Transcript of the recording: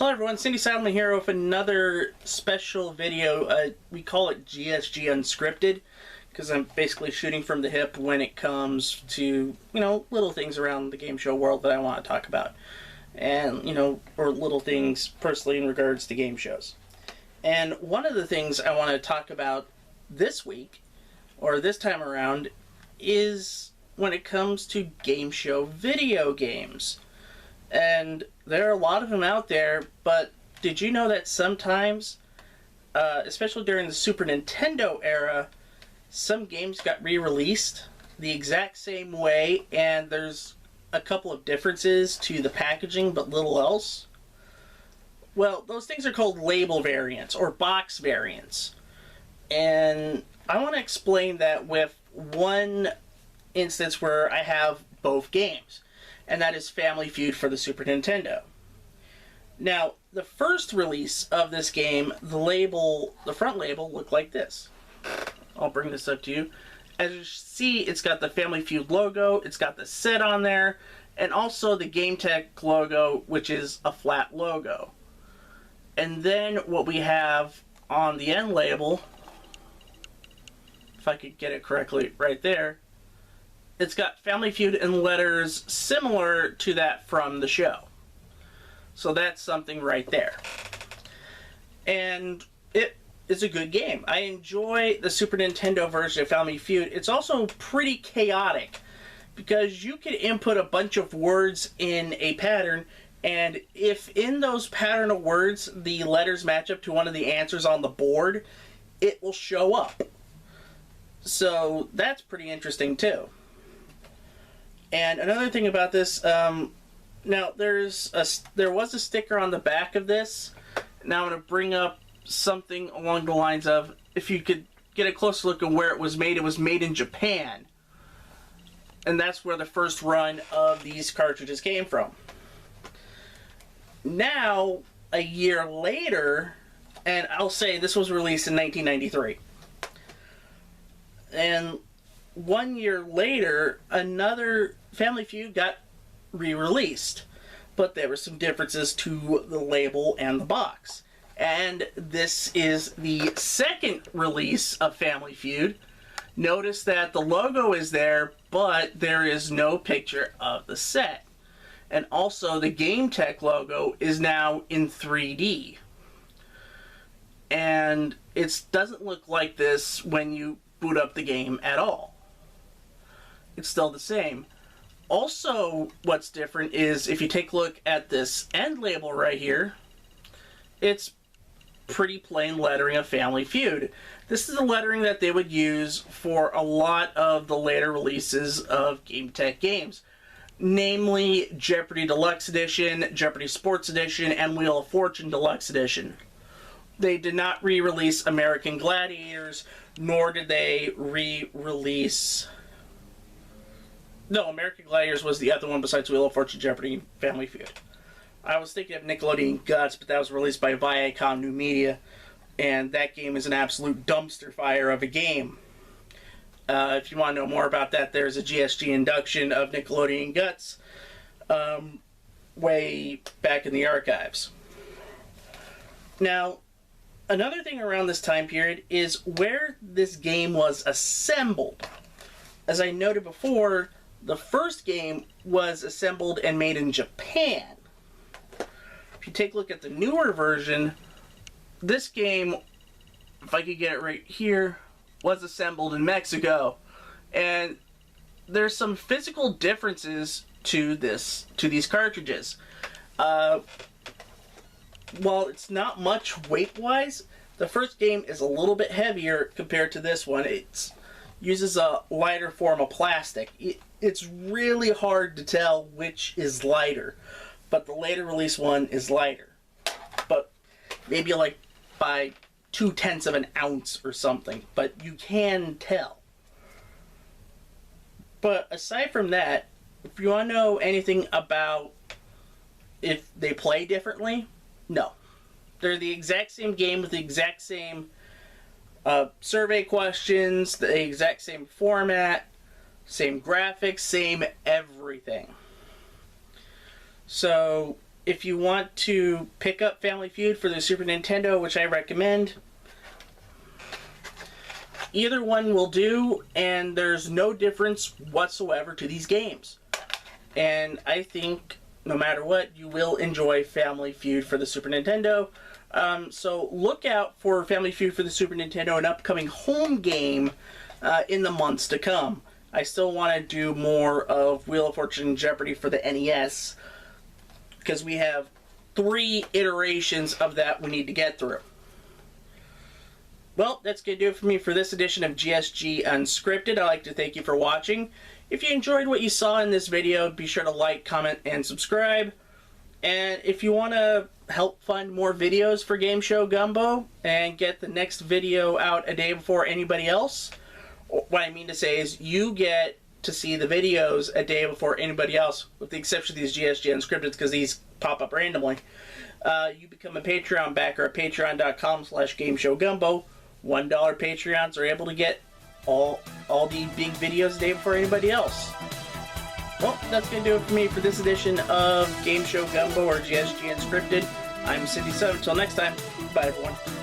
Hello everyone, Cindy Saddleman here with another special video. We call it GSG Unscripted because I'm basically shooting from the hip when it comes to, little things around the game show world that I want to talk about. And, or little things personally in regards to game shows. And one of the things I want to talk about this week, or this time around, is when it comes to game show video games. And there are a lot of them out there, but did you know that sometimes, especially during the Super Nintendo era, some games got re-released the exact same way, and there's a couple of differences to the packaging, but little else? Well, those things are called label variants, or box variants. And I want to explain that with one instance where I have both games, and that is Family Feud for the Super Nintendo. Now, the first release of this game, the front label looked like this. I'll bring this up to you. As you see, it's got the Family Feud logo, it's got the set on there, and also the Gametek logo, which is a flat logo. And then what we have on the end label, if I could get it correctly right there, it's got Family Feud in letters similar to that from the show. So that's something right there. And it is a good game. I enjoy the Super Nintendo version of Family Feud. It's also pretty chaotic because you can input a bunch of words in a pattern, and if in those pattern of words the letters match up to one of the answers on the board, it will show up. So that's pretty interesting too. And another thing about this, now there was a sticker on the back of this. Now I'm going to bring up something along the lines of, if you could get a closer look at where it was made in Japan. And that's where the first run of these cartridges came from. Now, a year later, and I'll say this was released in 1993. And 1 year later, another Family Feud got re-released, but there were some differences to the label and the box. And this is the second release of Family Feud. Notice that the logo is there, but there is no picture of the set. And also the Gametek logo is now in 3D. And it doesn't look like this when you boot up the game at all. It's still the same. Also, what's different is if you take a look at this end label right here, it's pretty plain lettering of Family Feud. This is the lettering that they would use for a lot of the later releases of Gametek games, namely Jeopardy Deluxe Edition, Jeopardy Sports Edition, and Wheel of Fortune Deluxe Edition. They did not re-release American Gladiators, nor did they re-release... No, American Gladiators was the other one besides Wheel of Fortune, Jeopardy, Family Feud. I was thinking of Nickelodeon Guts, but that was released by Viacom New Media, and that game is an absolute dumpster fire of a game. If you want to know more about that, there's a GSG induction of Nickelodeon Guts way back in the archives. Now, another thing around this time period is where this game was assembled. As I noted before, the first game was assembled and made in Japan. If you take a look at the newer version, this game, if I could get it right here, was assembled in Mexico. And there's some physical differences to these cartridges. While it's not much weight-wise, the first game is a little bit heavier compared to this one. It uses a lighter form of plastic. It's really hard to tell which is lighter, but the later release one is lighter. But maybe like by 0.2 of an ounce or something, but you can tell. But aside from that, if you want to know anything about if they play differently, no. They're the exact same game with the exact same survey questions, the exact same format, same graphics, same everything. So if you want to pick up Family Feud for the Super Nintendo, which I recommend, either one will do, and there's no difference whatsoever to these games. And I think no matter what, you will enjoy Family Feud for the Super Nintendo. So look out for Family Feud for the Super Nintendo, an upcoming home game in the months to come. I still want to do more of Wheel of Fortune and Jeopardy for the NES, because we have 3 iterations of that we need to get through. Well, that's going to do it for me for this edition of GSG Unscripted. I'd like to thank you for watching. If you enjoyed what you saw in this video, be sure to like, comment, and subscribe. And if you want to help fund more videos for Game Show Gumbo and get the next video out a day before anybody else, what I mean to say is you get to see the videos a day before anybody else, with the exception of these GSG Unscripted, because these pop up randomly. You become a Patreon backer at patreon.com/GameShowGumbo. $1 Patreons are able to get all the big videos a day before anybody else. Well, that's going to do it for me for this edition of Game Show Gumbo or GSG Unscripted. I'm Cindy Sutton. Until next time, bye everyone.